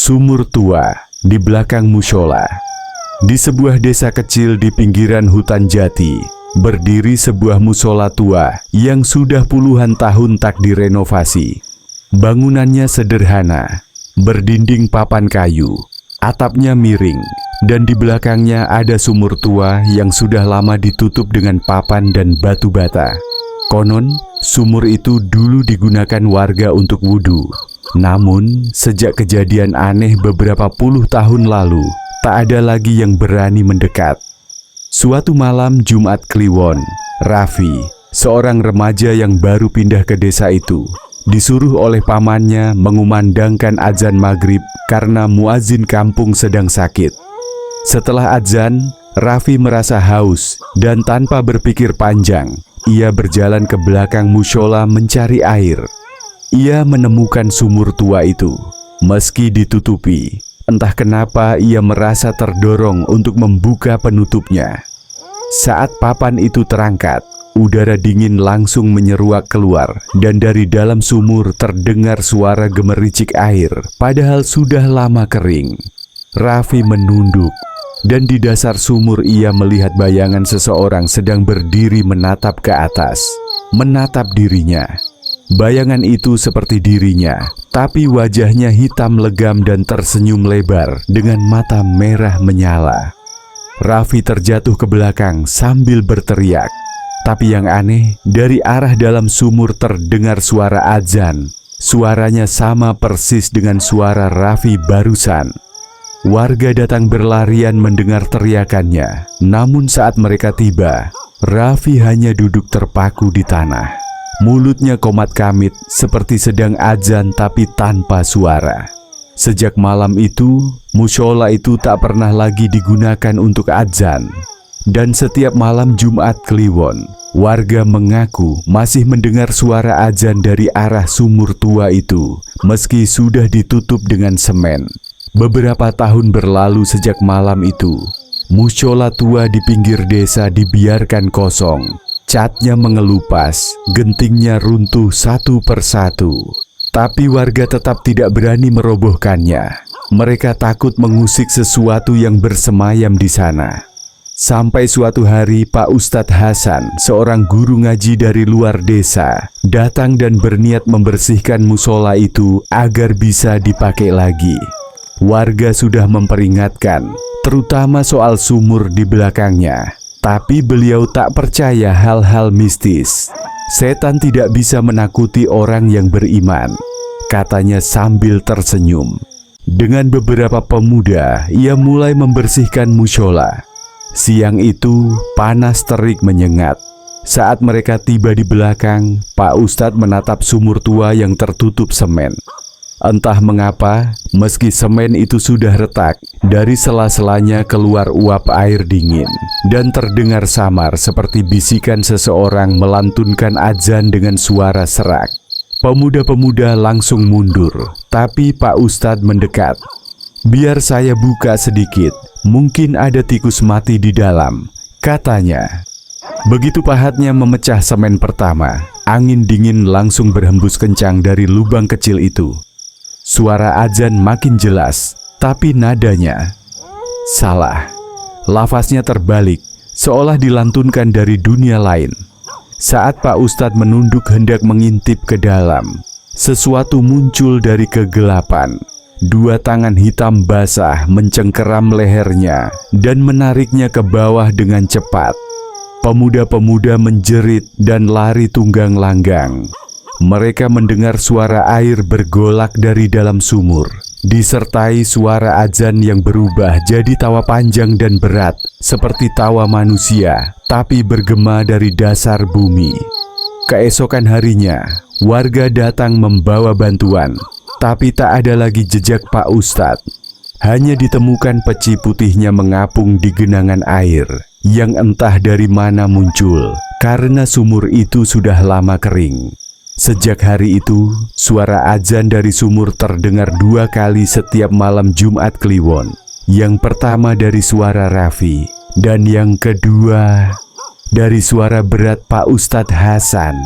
Sumur tua di belakang mushola. Di sebuah desa kecil di pinggiran hutan jati, berdiri sebuah mushola tua yang sudah puluhan tahun tak direnovasi. Bangunannya sederhana, berdinding papan kayu, atapnya miring, dan di belakangnya ada sumur tua yang sudah lama ditutup dengan papan dan batu bata. Konon, sumur itu dulu digunakan warga untuk wudhu. Namun, sejak kejadian aneh beberapa puluh tahun lalu, tak ada lagi yang berani mendekat. Suatu malam Jumat Kliwon, Raffi, seorang remaja yang baru pindah ke desa itu, disuruh oleh pamannya mengumandangkan azan maghrib karena muazin kampung sedang sakit. Setelah azan, Raffi merasa haus dan tanpa berpikir panjang, ia berjalan ke belakang mushola mencari air. Ia menemukan sumur tua itu. Meski ditutupi, entah kenapa ia merasa terdorong untuk membuka penutupnya. Saat papan itu terangkat, udara dingin langsung menyeruak keluar, dan dari dalam sumur terdengar suara gemericik air, padahal sudah lama kering. Raffi menunduk, dan di dasar sumur ia melihat bayangan seseorang sedang berdiri menatap ke atas, menatap dirinya. Bayangan itu seperti dirinya, tapi wajahnya hitam legam dan tersenyum lebar dengan mata merah menyala. Raffi terjatuh ke belakang sambil berteriak. Tapi yang aneh, dari arah dalam sumur terdengar suara azan. Suaranya sama persis dengan suara Raffi barusan. Warga datang berlarian mendengar teriakannya. Namun saat mereka tiba, Raffi hanya duduk terpaku di tanah. Mulutnya komat-kamit seperti sedang azan tapi tanpa suara. Sejak malam itu, mushola itu tak pernah lagi digunakan untuk azan. Dan setiap malam Jumat Kliwon, warga mengaku masih mendengar suara azan dari arah sumur tua itu, meski sudah ditutup dengan semen. Beberapa tahun berlalu sejak malam itu, mushola tua di pinggir desa dibiarkan kosong. Catnya mengelupas, gentingnya runtuh satu persatu. Tapi warga tetap tidak berani merobohkannya. Mereka takut mengusik sesuatu yang bersemayam di sana. Sampai suatu hari Pak Ustadz Hasan, seorang guru ngaji dari luar desa, datang dan berniat membersihkan mushola itu agar bisa dipakai lagi. Warga sudah memperingatkan, terutama soal sumur di belakangnya. Tapi beliau tak percaya hal-hal mistis. Setan tidak bisa menakuti orang yang beriman, katanya sambil tersenyum. Dengan beberapa pemuda, ia mulai membersihkan mushola. Siang itu, panas terik menyengat. Saat mereka tiba di belakang, Pak Ustadz menatap sumur tua yang tertutup semen. Entah mengapa, meski semen itu sudah retak, dari sela-selanya keluar uap air dingin, dan terdengar samar seperti bisikan seseorang melantunkan azan dengan suara serak. Pemuda-pemuda langsung mundur, tapi Pak Ustadz mendekat. "Biar saya buka sedikit, mungkin ada tikus mati di dalam," katanya. Begitu pahatnya memecah semen pertama, angin dingin langsung berhembus kencang dari lubang kecil itu. Suara azan makin jelas, tapi nadanya salah. Lafaznya terbalik, seolah dilantunkan dari dunia lain. Saat Pak Ustadz menunduk hendak mengintip ke dalam, sesuatu muncul dari kegelapan. Dua tangan hitam basah mencengkeram lehernya dan menariknya ke bawah dengan cepat. Pemuda-pemuda menjerit dan lari tunggang langgang. Mereka mendengar suara air bergolak dari dalam sumur, disertai suara azan yang berubah jadi tawa panjang dan berat, seperti tawa manusia, tapi bergema dari dasar bumi. Keesokan harinya, warga datang membawa bantuan, tapi tak ada lagi jejak Pak Ustadz. Hanya ditemukan peci putihnya mengapung di genangan air, yang entah dari mana muncul, karena sumur itu sudah lama kering. Sejak hari itu, suara azan dari sumur terdengar 2 kali setiap malam Jumat Kliwon. Yang pertama dari suara Raffi, dan yang kedua dari suara berat Pak Ustadz Hasan.